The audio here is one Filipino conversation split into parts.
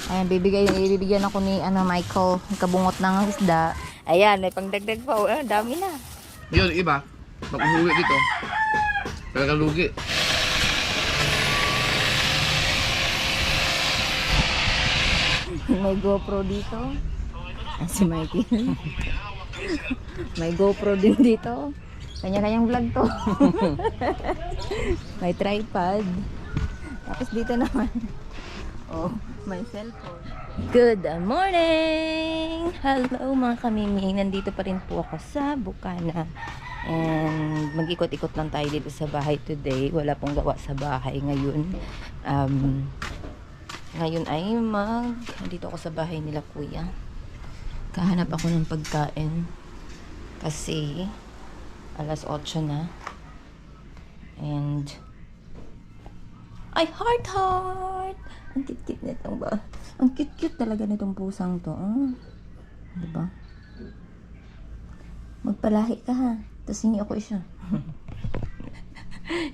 Ayan, bibigyan ako ni Michael ng kabungot ng isda. Ayan, may pangdagdag pa. Oh, dami na. Yun, iba. Pag umuwi dito, talagang lugi. May GoPro dito. Ay, si Michael. May GoPro din dito. Kanya-kanyang vlog to. May tripod. Tapos dito naman. Oh, may cellphone. Good morning! Hello mga kamiming. Nandito pa rin po ako sa Bukana. And mag-ikot-ikot lang tayo dito sa bahay today. Wala pong gawa sa bahay ngayon. Ngayon ay nandito ako sa bahay nila kuya. Kahanap ako ng pagkain. Kasi alas 8 na. And ay, heart! Ang cute-cute nitong ba? Ang cute-cute talaga nitong pusang to. Diba? Magpalahi ka ha. Tapos hingi ako isa.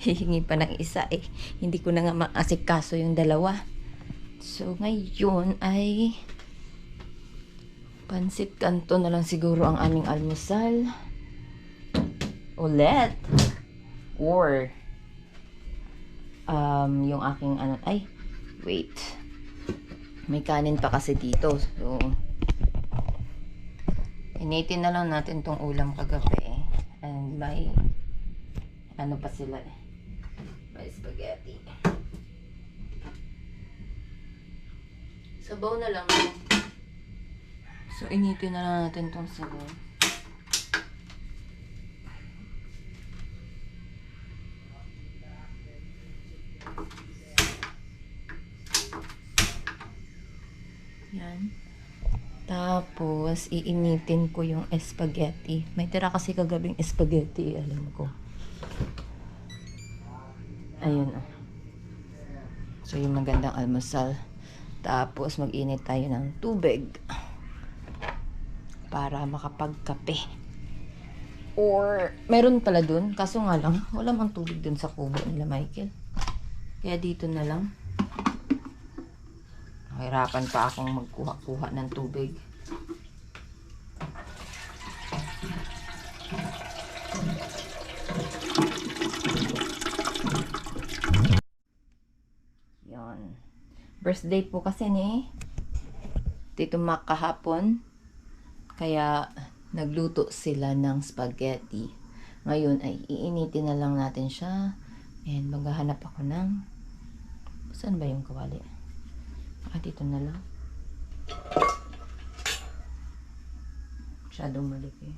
Hihingi pa ng isa eh. Hindi ko na nga maasikaso yung dalawa. So, ngayon ay pansit kanto na lang siguro ang aming almusal. Ulit. Or yung aking wait. May kanin pa kasi dito. So, initin na lang natin tong ulam kagabi. And may pa sila eh. May spaghetti. Sabaw na lang. So, initin na lang natin tong sabaw. Yan. Tapos, iinitin ko yung spaghetti. May tira kasi kagabing spaghetti, alam ko. Ayun. So, yung magandang almusal. Tapos, mag-init tayo ng tubig para makapagkape. Or, meron pala dun. Kaso nga lang, wala mang tubig dun sa kubo nila, Michael. Kaya dito na lang. Hirapan pa akong magkuha-kuha ng tubig. Yon. Birthday po kasi ni Tito Mac kahapon. Kaya nagluto sila ng spaghetti. Ngayon ay iinitin na lang natin siya. And maghahanap ako ng... Saan ba yung kawali? Dito na lang. Masyadong malaki.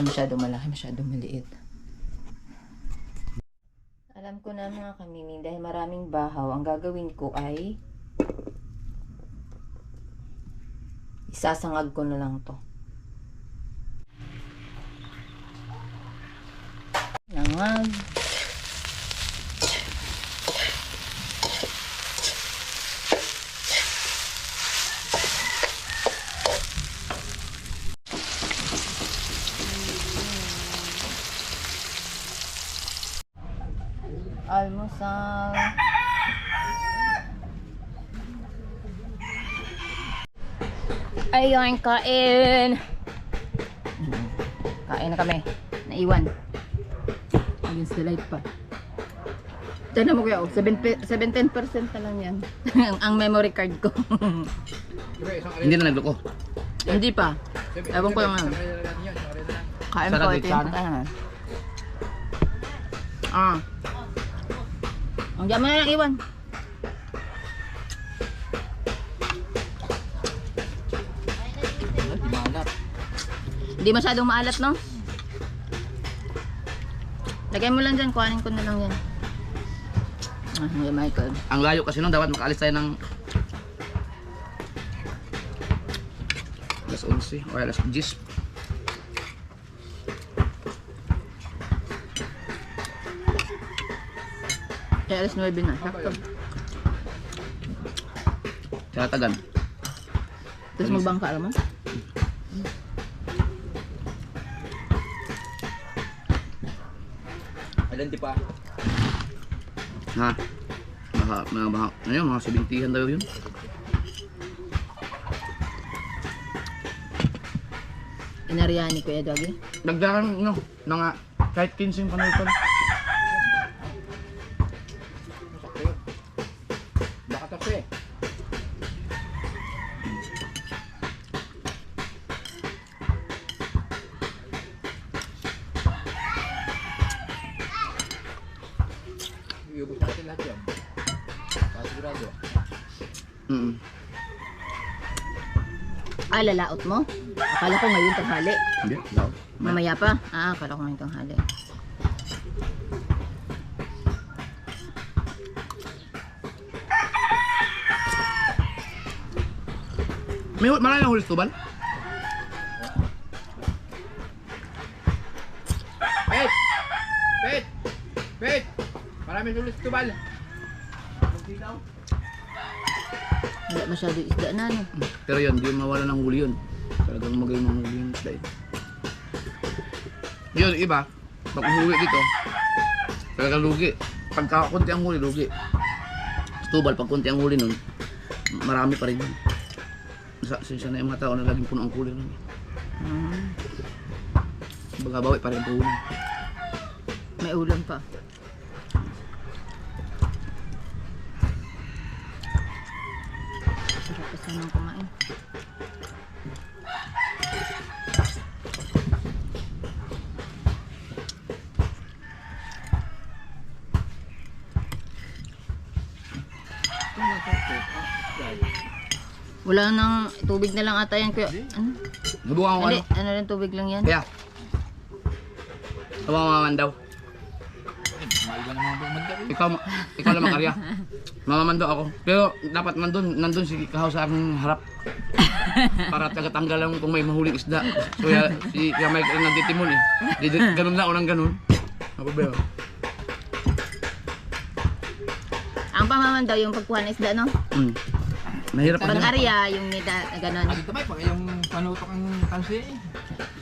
Masyadong malaki, masyadong maliit. Alam ko na mga kamiming, dahil maraming bahaw, ang gagawin ko ay isasangag ko na lang to. Langag. Almusal. Ayun, kain. Kain na kami. Naiwan. Against the light pa. Tignan mo kuya, 17% na lang yan. Ang memory card ko. Hindi na nagloko. Hindi pa. Ewan ko yung ano. Kain ko, ito yung putahan. Ang diyan mo na lang iwan. Hindi masyadong maalat, no? Lagay mo lang dyan, kuhanin ko na lang yan. Hindi, Michael. Ang layo kasi nung dapat makaalis tayo ng alas 11 o alas 10. Kaya alas 9 na. Sakto. Tinatagan. Tapos magbangka naman. Ilan di pa? Ha? Mga 70 daw yun. Inariyan ni Kuya Doggy. Dagdagan no, mga kahit 15 yung panay pa. Baka tapos eh. Iubos natin lahat yan. Pasigurado. Ah, lalaot mo? Akala ko ngayon tanghali. Hindi, daw. Mamaya pa? Ah, akala ko ngayon tanghali. May marami ng huli sa tubal? Pet! Pet! Pet! Marami huli sa tubal. Wala masyado isda na, no? Pero yun, di mawala ng huli yun. Talagang magaling ng huli yung isda yun. Yun, iba, pag umuwi dito, talagang lugi. Pagka konti ang huli, lugi. Sa tubal, pag konti ang huli nun, marami pa rin yun. Siya na yung mga tao na laging puno ang huli nun. Baga bawi pa rin ang huli. May ulam pa. Sarap pa sanang kumain. Wala nang tubig na lang ata yan, Kuya. Ano? Nabukan ko Hindi, ano. ano rin tubig lang yan? Kaya, mamaman daw. Maiba na mga bumanda rin. Ikaw lang makarya. Mamaman daw ako. Pero dapat nandun si Kahaw sa aking harap. Para tagatanggal lang kung may mahuling isda. Kaya si Kuya Mike rin nagtitimon eh. Ganun lang, unang ganun. Ako ba yun? Ang pamaman daw yung pagkuha ng isda, no? Mahirap pa Pag dyan. arya, yung nida, ganon. Dito ba, pag yung panutok ang tansi eh.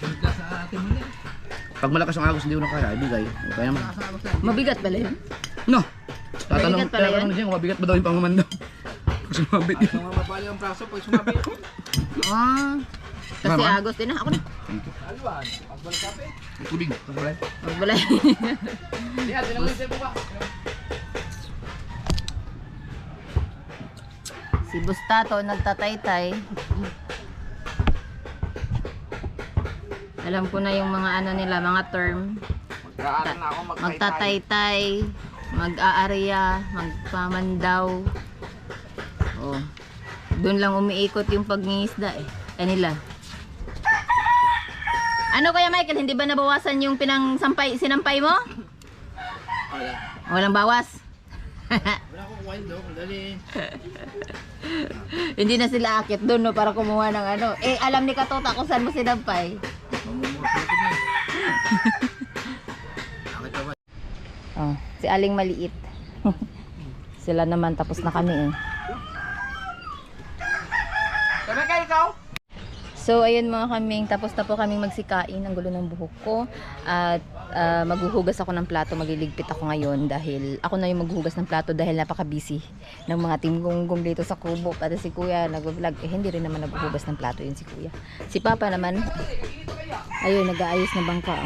Sunod ka sa atin mo niya. Pag malakas ang agos, hindi ko na kaya. Ibigay. Okay naman. Mabigat pala yun. No! Mabigat pala yun? Siya, mabigat ba daw yung pamaman daw? Kasi mabit Ay, yun. sumabali ang braso pag sumabi. Ah, kasi Mama? agos din na. Ako na. Alwan, pagbalik kape. Tubig. Tubig. Magbalay. Yan, tinanong yung po ba? Si Bustato nagtataytay. Alam ko na yung mga ano nila, mga term. Mag-aaral na ako Magtataytay, mag-aarya, magpamandaw. Oh. Doon lang umiikot yung pagningisda eh. Kanila. Ano kaya Michael, hindi ba nabawasan yung sinampay mo? Wala. Walang bawas. Wala akong wild dog. Dali. Hindi na sila akit doon no, para kumuha ng ano. Eh, alam ni Katota kung saan mo sinampay. Mamumurot na ito Akit ka ba? Oh, si Aling maliit. Sila naman tapos na kami eh. Sabi kayo ikaw? So ayun mga kaming, tapos na po kaming magsikain, ang gulo ng buhok ko. At maghuhugas ako ng plato, magliligpit ako ngayon dahil ako na yung maghuhugas ng plato dahil napaka-busy ng mga team gunggong dito sa kubo. Pati si Kuya nag-vlog, eh hindi rin naman naghuhugas ng plato yun si Kuya. Si Papa naman, ayun, nag-aayos na bangka.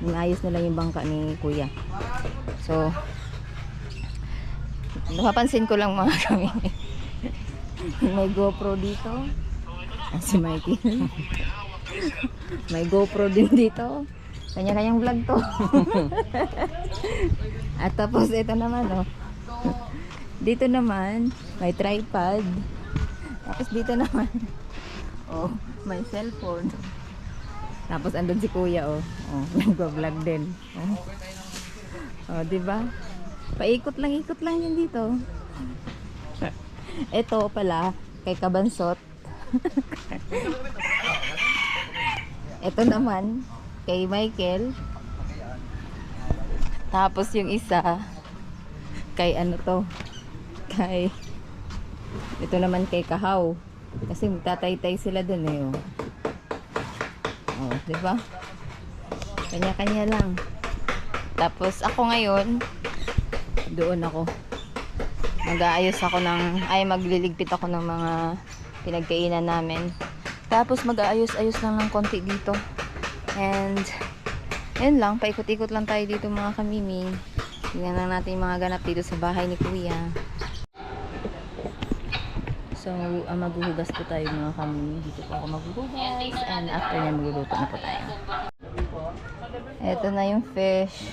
Nag-aayos na lang yung bangka ni Kuya. So, napapansin ko lang mga kami. May GoPro dito. Si Mikey. May GoPro din dito. Kanya-kanyang vlog to. At tapos ito naman oh. Dito naman may tripod. Tapos dito naman oh, may cellphone. Tapos andun si Kuya oh. Oh, nagba-vlog din. Oh. Oh, 'di ba? Paikot lang yan dito. Ito pala kay Kabansot. Ito naman kay Michael. Tapos yung isa kay ano to? Kay ito naman kay Kahaw. Kasi magtataytay sila dun eh. Oh, 'di ba? Kanya-kanya lang. Tapos ako ngayon doon ako. Mag-aayos ako magliligpit ako ng mga pinagkainan namin. Tapos mag-aayos-ayos lang ng konti dito. And yun lang, paikot-ikot lang tayo dito mga kamiming. Tingnan lang natin yung mga ganap dito sa bahay ni Kuya. So, maghuhugas po tayo mga kamiming. Dito po ako maghuhugas. And after niya, magluluto na po tayo. Ito na yung fish.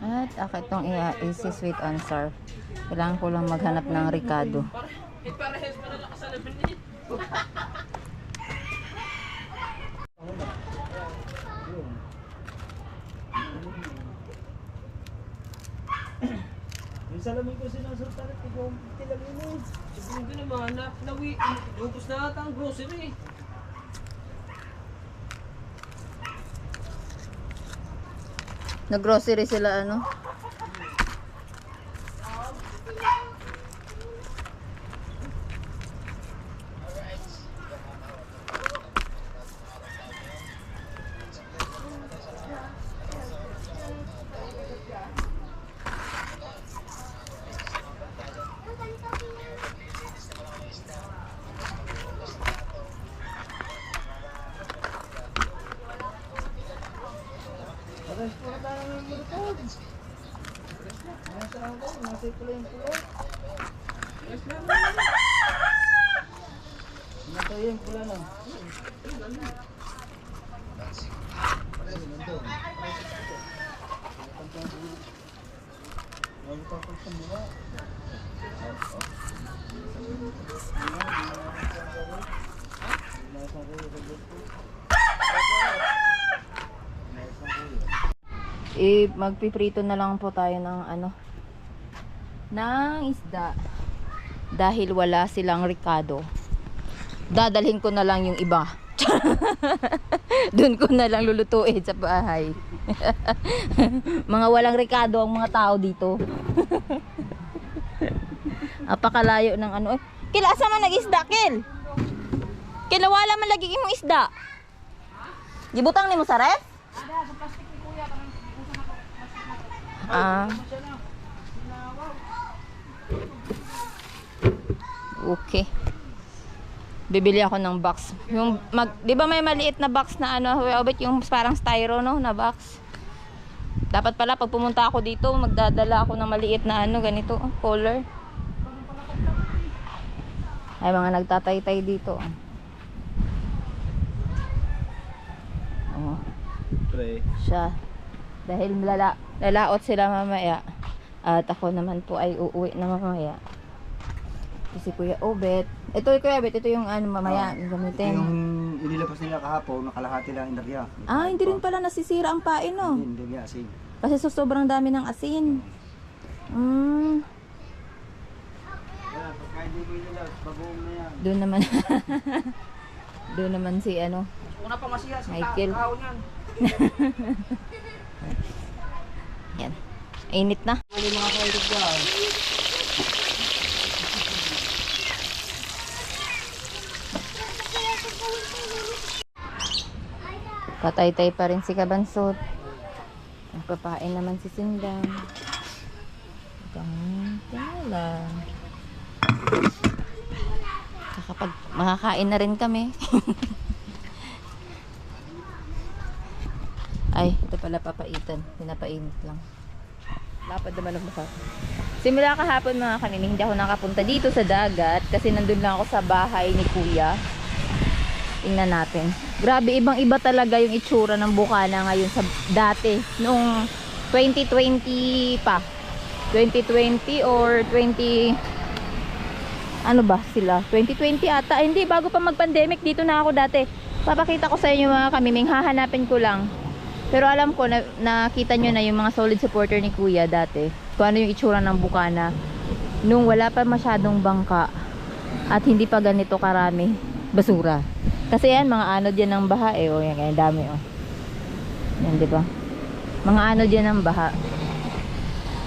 At itong easy sweet and sour. Kailangan ko lang maghanap ng Ricardo. Yung salamin ko sinusultan at ikaw tilamin mo. Siguro din naman, ubus na ata ang grocery. Nag-grocery sila ano? Pares po na tayo ng mulutod. Nasa ako, nasa pula yung pula. Nasa yung pula na. Magpiprito na lang po tayo ng ng isda. Dahil wala silang Ricardo, dadalhin ko na lang yung iba. Doon ko na lang lulutuin sa bahay. Mga walang Ricardo ang mga tao dito. Apakalayo ng Kil, asa man nag-isda, Kil? Kil, wala man lagi imong isda. Gibutang nimo sa ref? Okay. Bibili ako ng box. Yung 'di ba may maliit na box na yung parang styro na box. Dapat pala pag pumunta ako dito, magdadala ako ng maliit na ganito, color. Ay mga nagtatay-tay dito. Pre. Siya. Dahil lalaot sila mamaya. At ako naman po ay uuwi na mamaya. Si Kuya Obet. Ito Kuya Obet, ito yung mamaya gamitin. Yung inilabas nila kahapon, nakalahati lang indarya. Hindi rin pala nasisira ang pain Hindi asin. Kasi sobrang dami ng asin. Pagka hindi mo inilabas, bagoong na yan. Doon naman. Doon naman si Una pa masiya sa Michael. tao niyan. Yan. Init na. Ano yung mga kailog dyan? Patay-tay pa rin si Kabansot. Nagpapain naman si Sindang. Tala. Kapag makakain na rin kami. Ay, ito pala papaitan. Pinapainit lang. Lapad naman ang mukha. Simula kahapon mga kamiming, hindi ako nakapunta dito sa dagat kasi nandun lang ako sa bahay ni Kuya. Tingnan natin. Grabe, ibang-iba talaga yung itsura ng Bukana ngayon sa dati. Noong 2020 pa. 2020 or 20... Ano ba sila? 2020 ata. Ay, hindi, bago pa mag-pandemic, dito na ako dati. Papakita ko sa inyo mga kamiming. Hahanapin ko lang. Pero alam ko, nakita nyo na yung mga solid supporter ni Kuya dati. Kung ano yung itsura ng Bukana. Nung wala pa masyadong bangka. At hindi pa ganito karami basura. Kasi yan, mga anod yan ng baha O, yan, kaya dami Yan, di ba? Mga anod yan ng baha.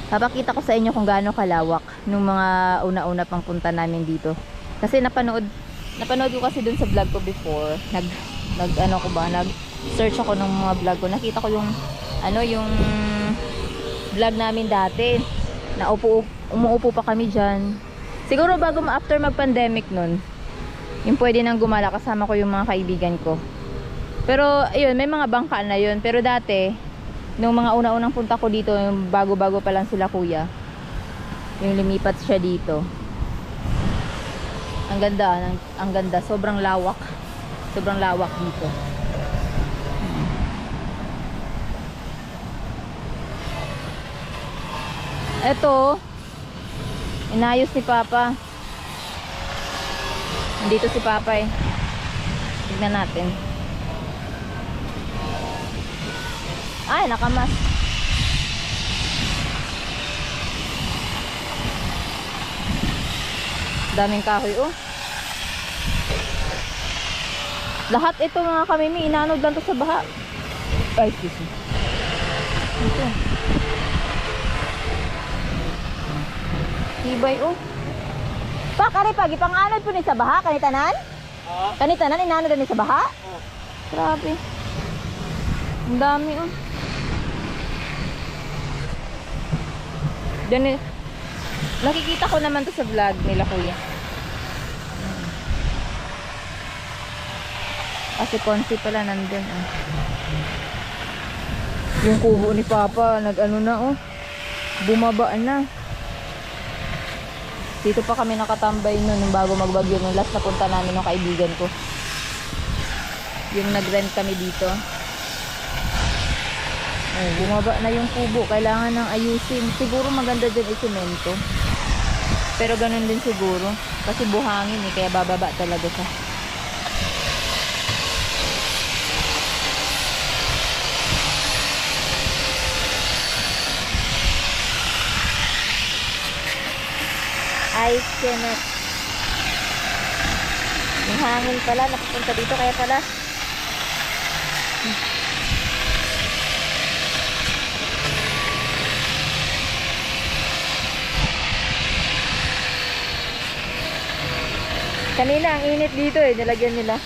Papakita ko sa inyo kung gaano kalawak nung mga una-una pang punta namin dito. Kasi napanood ko kasi dun sa vlog ko before. Nag-search ako ng mga vlog ko. Nakita ko yung vlog namin dati. Umuupo pa kami dyan. Siguro bago after mag-pandemic nun, yung pwede nang gumala, kasama ko yung mga kaibigan ko. Pero ayun, may mga bangka na yun. Pero dati, nung mga una-unang punta ko dito, yung bago-bago pa lang sila kuya, yung lumipat siya dito. Ang ganda, ang ganda. Sobrang lawak. Sobrang lawak dito. Eto, inayos ni Papa. Nandito si Papa eh. Tignan natin. Ay, nakamas. Daming kahoy oh. Lahat ito mga kamimi, inanod lang to sa baha. Ay, excuse me. Ito. Tibay oh. Pa, kari pagi panganod po ni sa baha, kanitanan? Kanitanan, inanod na ni sa baha? Grabe. Ang dami oh. Diyan eh. Nakikita ko naman to sa vlog nila kuya. Kasi Ponsi pala nandun oh. Yung kubo ni Papa nag-ano na oh. Bumaba na. Dito pa kami nakatambay noon bago magbagyo nung last na punta namin ng kaibigan ko. Yung nag-rent kami dito. Oh, bumaba na yung kubo. Kailangan ng ayusin. Siguro maganda din isemento. Pero ganun din siguro. Kasi buhangin eh. Kaya bababa talaga siya. I cannot. May hangin pala. Napupunta dito. Kaya pala. Kanina ang init dito eh, nilagyan nila.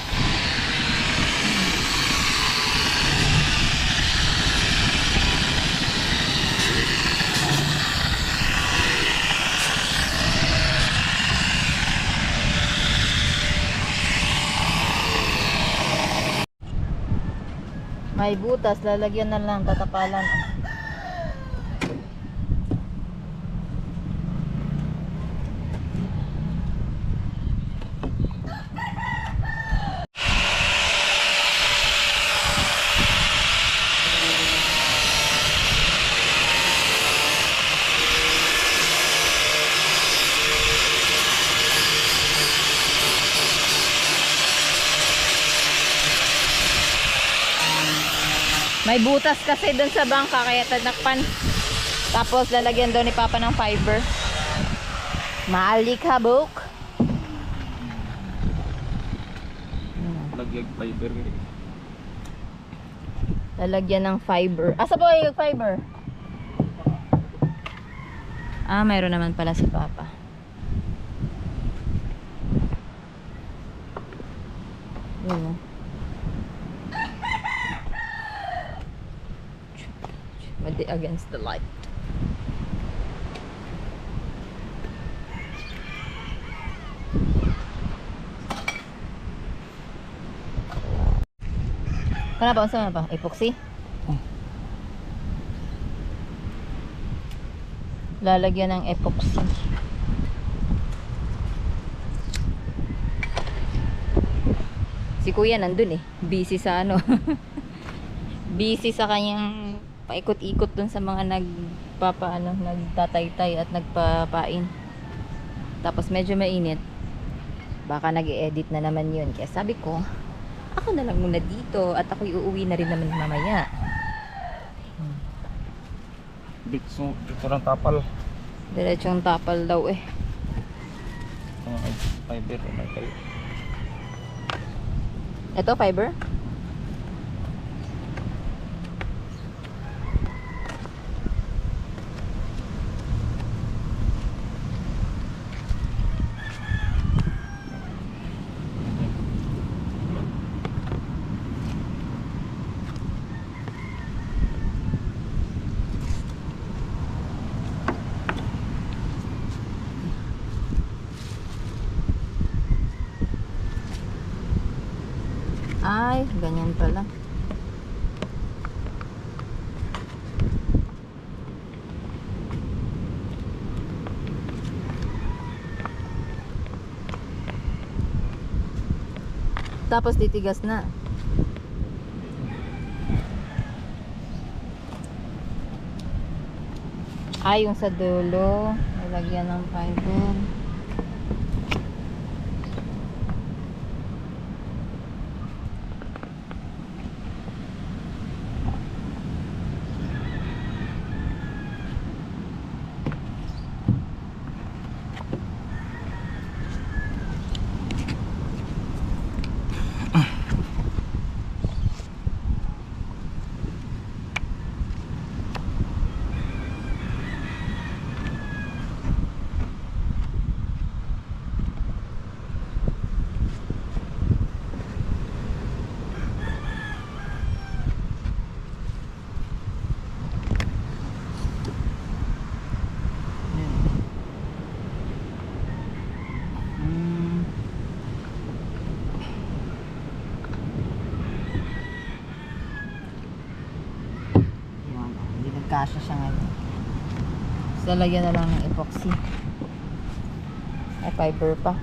May butas, lalagyan na lang, tatapalan. May butas kasi dun sa bangka kaya tanakpan. Tapos lalagyan daw ni Papa ng fiber. Maalikabok. Lagyan fiber. Lalagyan ng fiber. Asa po yung fiber? Ah, mayroon naman pala si Papa. Yun oh. Against the light. Kenapa? Unsa apa? Epoxy? Lalagyan ng epoxy. Si Kuya nandun eh. Busy sa ano. Busy sa kanyang paikot-ikot dun sa mga nagtataytay at nagpapain. Tapos medyo mainit. Baka nag-i-edit na naman yun. Kaya sabi ko, ako na lang muna dito at ako'y uuwi na rin naman mamaya. Bitso, dito lang tapal. Diretsong tapal daw eh. Mga fiber na kayo. Ito, fiber? Ay, ganyan pala. Tapos titigas na. Ay, yung sa dulo, nilagyan ng fiber. Yun, hindi nagkasya siya ngayon. So, lagyan na lang ng epoxy. Ay, fiber pa.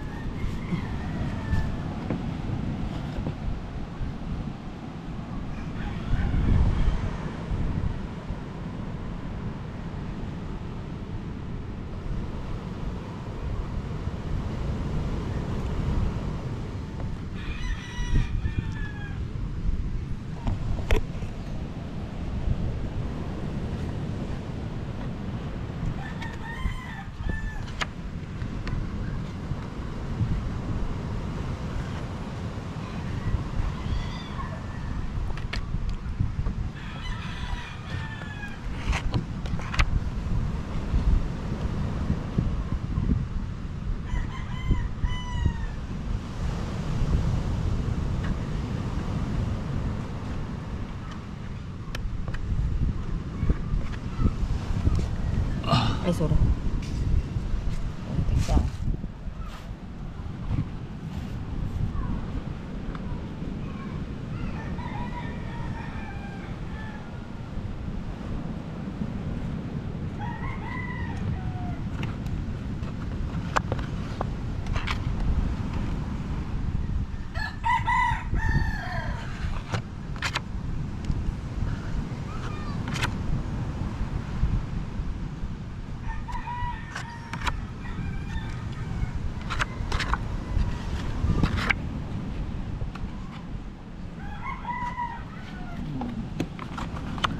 Ay, sorry.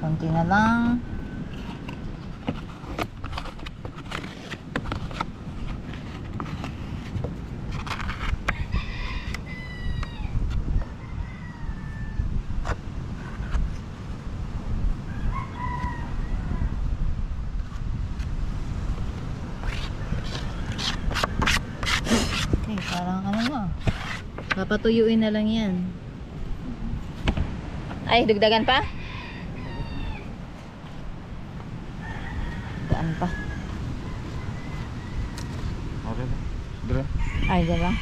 Kunting lang. Konti na lang. Okay, parang ano na. Papatuyuin na lang yan. Ay, dagdagan pa? Daan pa. Okay. Dire. Ay, diba?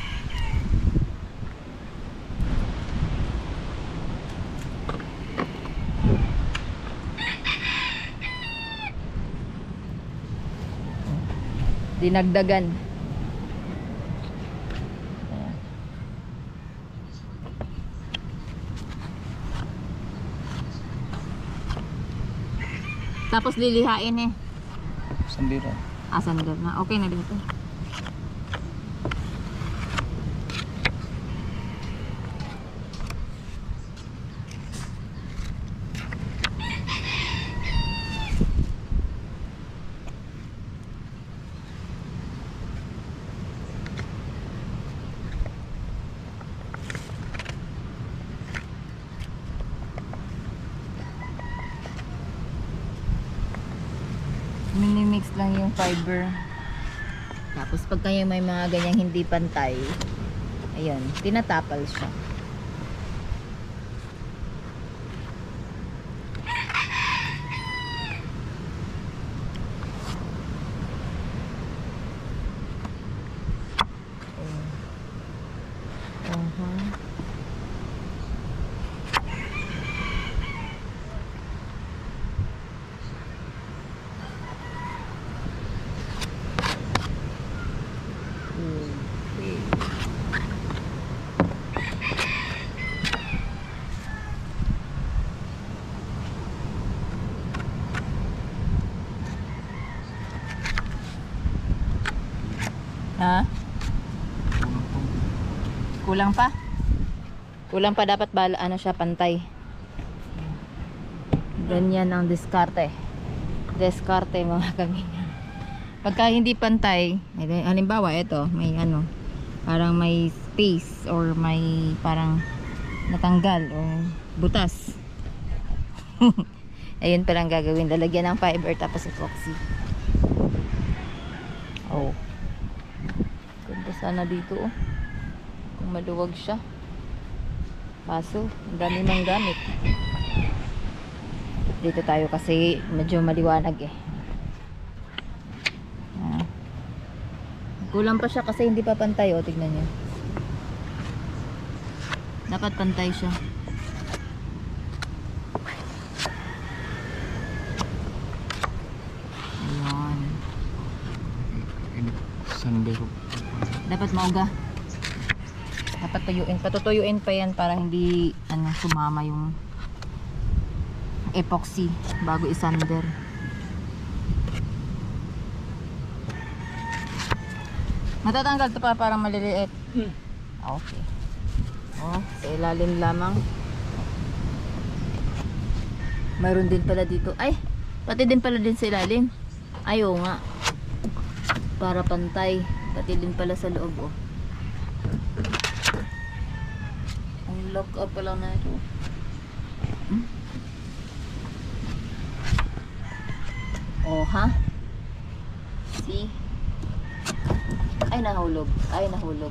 Dinagdagan. Ayan. Tapos lilihain eh. Sandira. Sandal na. Okay na dito. Minimix lang yung fiber. Tapos pag kayo may mga ganyang hindi pantay, ayun, tinatapal siya. Kulang pa. Kulang pa, dapat ano siya, pantay. Ganyan ang diskarte. Diskarte mga kami. Pagka hindi pantay, halimbawa ito, may ano, parang may space or may parang natanggal o butas. Ayun palang gagawin, lalagyan ng fiber tapos epoxy. Oh. Ganda sana dito oh. Kung maluwag siya. Kaso, ang dami mang gamit. Dito tayo kasi medyo maliwanag eh. Kulang pa siya kasi hindi pa pantay oh, tignan niyo. Dapat pantay siya. Ayan. Sandero. Dapat mauga. Dapat tuyuin. Patutuyuin pa yan para hindi ano, sumama yung epoxy bago isander. Matatanggal to pa parang maliliit. Okay. Oh, sa ilalim lamang. Mayroon din pala dito. Ay, pati din pala din sa ilalim. Ayaw nga. Para pantay. Pati din pala sa loob oh. Ang lock up pala na ito. Oh, ha? See? Ay, nahulog. Ay, nahulog.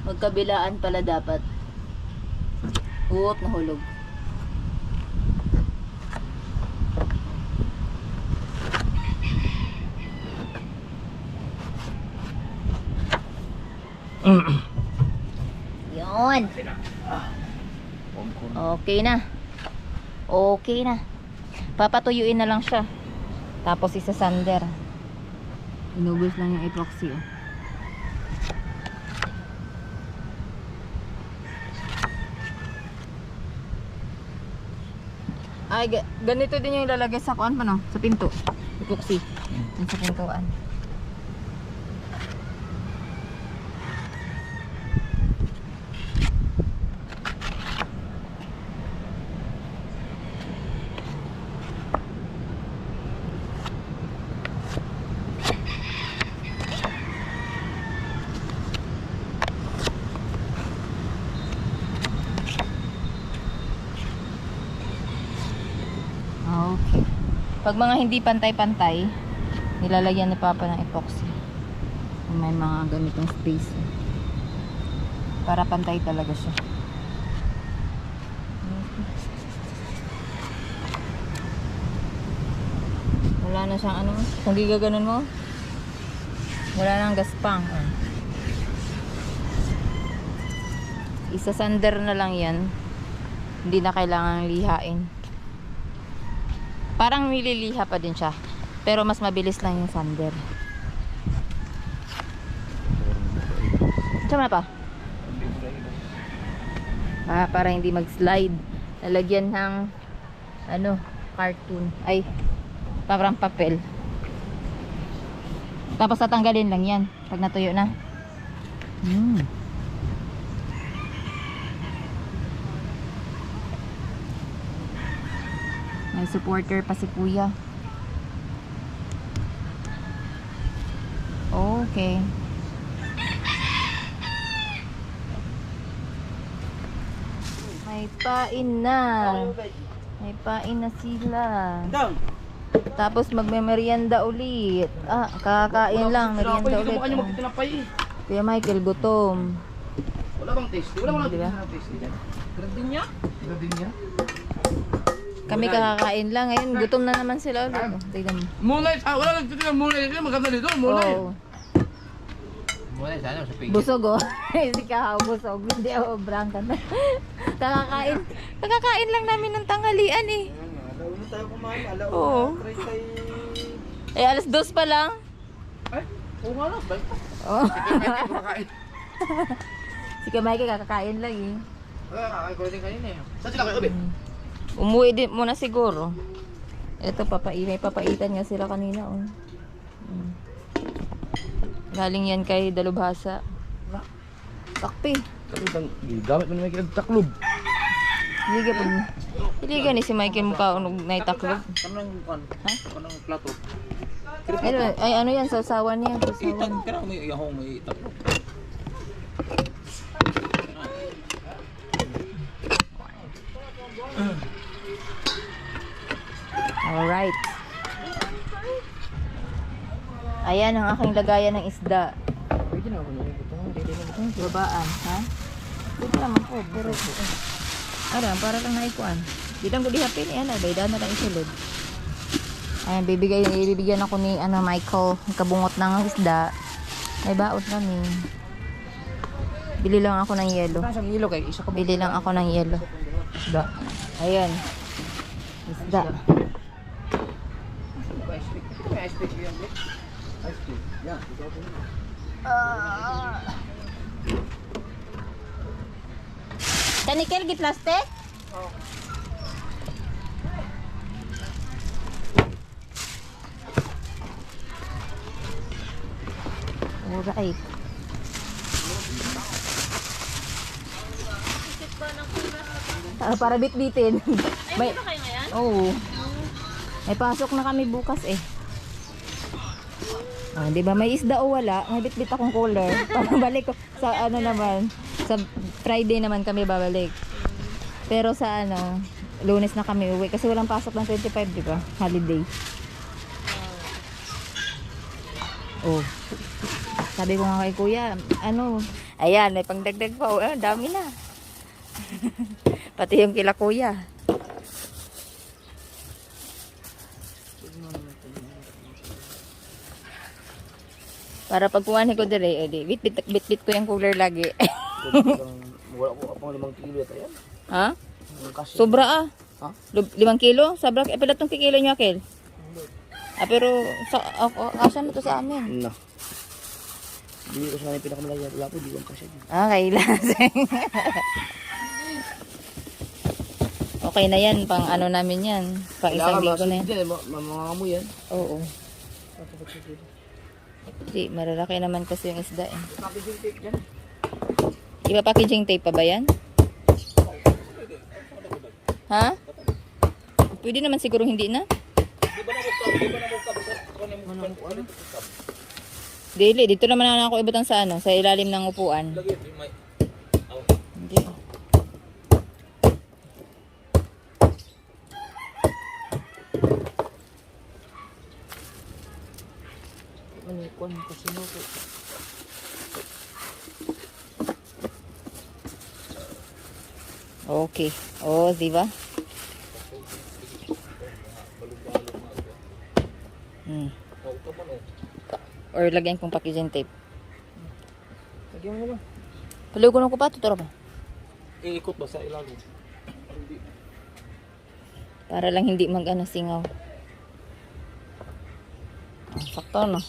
Magkabilaan pala dapat. Uop, nahulog. Yun. Okay na. Okay na. Papatuyuin na lang siya. Tapos isasander. Inubos lang yung epoxy oh. Ay, ganito din yung ilalagay sa kuan pa no? Sa pinto. Epoxy. Yung sa pintuan. Okay. Pag mga hindi pantay-pantay, nilalagyan ni Papa ng epoxy. Kung may mga ganitong space. Para pantay talaga siya. Wala na siyang ano. Kung di gaganon mo, wala nang gaspang. Isasander na lang yan. Hindi na kailangan lihain. Parang nililiha pa din siya. Pero mas mabilis lang yung sander. Tsama na pa. Para hindi mag-slide. Lalagyan ng ano, cartoon. Ay, parang papel. Tapos tatanggalin lang yan. Pag natuyo na. May supporter pa si Kuya. Okay. May pain na. May pain na sila. Tapos magme-merienda ulit. Ah, kakain lang. Merienda ulit. Mukha niyo magtitinapay eh. Kuya Michael, gutom. Wala bang taste? Wala bang Diba? taste? Gradin niya? Kami kakakain lang. Ngayon, gutom na naman sila ulit. Oh, tignan mo. Moonlight! Ah, wala nagtitinang moonlight. Maganda dito, moonlight. Oh, Muna sana sa pigil. busog oh. Si Kahaw busog. Hindi ako brangka na. Kakakain. Kakakain lang namin ng tanghalian eh. Alauna tayo kumain. Oo. Alauna. Try tayo. Eh, alas 2 pa lang. Ay, oo nga lang. Balik pa. Oh. Hindi kumakain. Si Kamay kakakain lang eh. Kakain ko din kanina eh. Saan sila kayo, Obe? Umuwi din muna siguro. Ito, may papaitan nga sila kanina. Oh. Galing yan kay Dalubhasa. Takpi. Gamit mo na may taklob. Iliga po. Iliga ni si Michael mukha unog na itaklob. Kanang kan. Ha? Kanang plato. Ay, ano yan, sausawan yan. Sausawan. Itag kanang may yahong may tatlo. Alright. Ayan ang aking lagayan ng isda. Pwede na ako nung ito. Babaan, ha? Pwede naman po, pero aram, para lang naikuan. Di lang ko dihapin, yan, bayda na lang isulod. Ayan, bibigyan ako ni Michael ng kabungot ng isda. May baot kami. Bili lang ako ng yelo. Nasang ilo kay isa ka Bili lang ako ng yelo. isda. Ayan. Isda. May ice pick yan, bro. Ice pick. Yan. Kanikel, gitlaste? Alright. Para bit-bitin. Ay, kayo ngayon? Oo. May pasok na kami bukas eh. Ah, di ba may isda o wala? May bit-bit akong cooler. Pabalik ko sa naman. Sa Friday naman kami babalik. Pero sa Lunes na kami uwi kasi walang pasok ng 25, di ba? Holiday. Oh. Sabi ko nga kay kuya, ayan, may pangdagdag pa. Oh, dami na. Pati yung kila kuya. Para pagkuhanin ko dire, bit-bit ko yung cooler lagi. Wala ko pang 5 kilo ito yan. Ha? Sobra ah. Ha? 5 kilo? Sobra, pala itong kilo nyo, Akel? Pero, asan mo to sa amin? No. Hindi ko sa kanil pinakamalaya. Wala po, di ko kasi. Okay, lasing. Okay na yan, pang namin yan. Pang isang linggo na yan. Mamamamu yan. Oo. Hindi, malalaki naman kasi yung isda eh. Packaging tape dyan. Iba packaging tape pa ba yan? Ha? Pwede naman siguro hindi na. Dili, dito naman na ako ibutang sa sa ilalim ng upuan. Hindi. Manikon kasi mo po. Okay. Oh, di ba? Or lagyan kong packaging tape. Lagyan mo na. Palugon ko pa, tuturo ba? Iikot ba sa ilalim? Para lang hindi singaw. Sakto, no?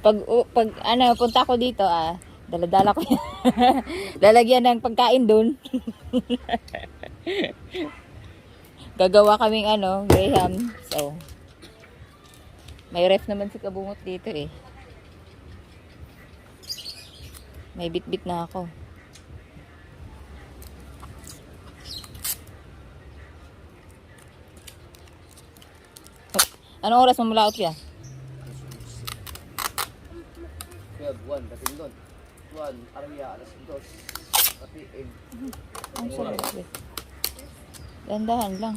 pag punta ko dito, dala-dala ko yan. Lalagyan ng pagkain dun. Gagawa kaming Graham. So, may ref naman si Kabungot dito eh. May bit-bit na ako. Anong oras mo mula out yan? 12, 1, dating doon. 1, Arya, alas 2. Pati, Ang sarap. Dandahan lang.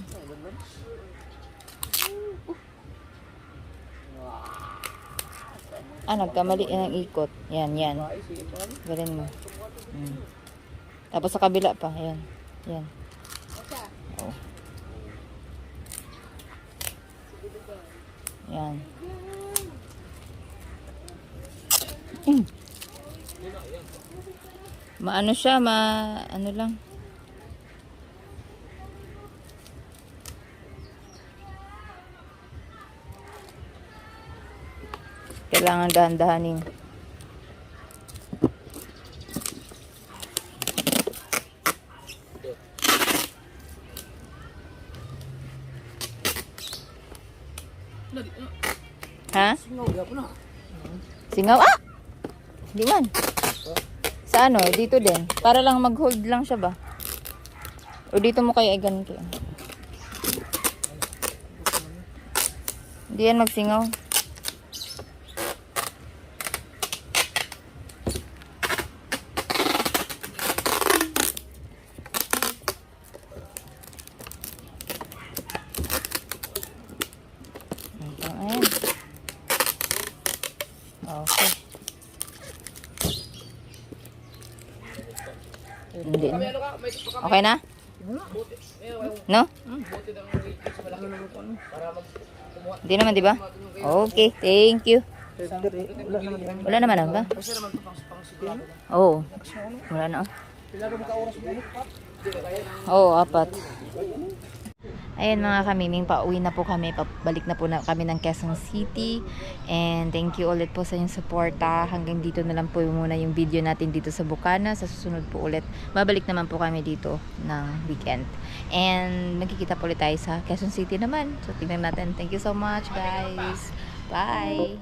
Nagkamali ng ikot. Yan. Galing mo. Tapos sa kabila pa. Yan. Oh. Yan. Maano siya, lang. Kailangan dahan-dahanin. Ha? Singaw? Ah! Di man. Sa ano? Dito din. Para lang mag-hold lang siya ba? O dito mo kaya ganun kaya? Hindi yan magsingaw. Ayan. Okay. Hindi na. Okay na? No? Hindi naman, di ba? Okay, thank you. Wala naman lang ba? Oo. Wala na. Oo, 4. Ayan mga kamiming, pauwi na po kami. Pabalik na po kami ng Quezon City. And thank you ulit po sa inyong suporta. Hanggang dito na lang po muna yung video natin dito sa Bukana. Sa susunod po ulit, babalik naman po kami dito ng weekend. And magkikita po ulit tayo sa Quezon City naman. So tingnan natin. Thank you so much guys. Bye!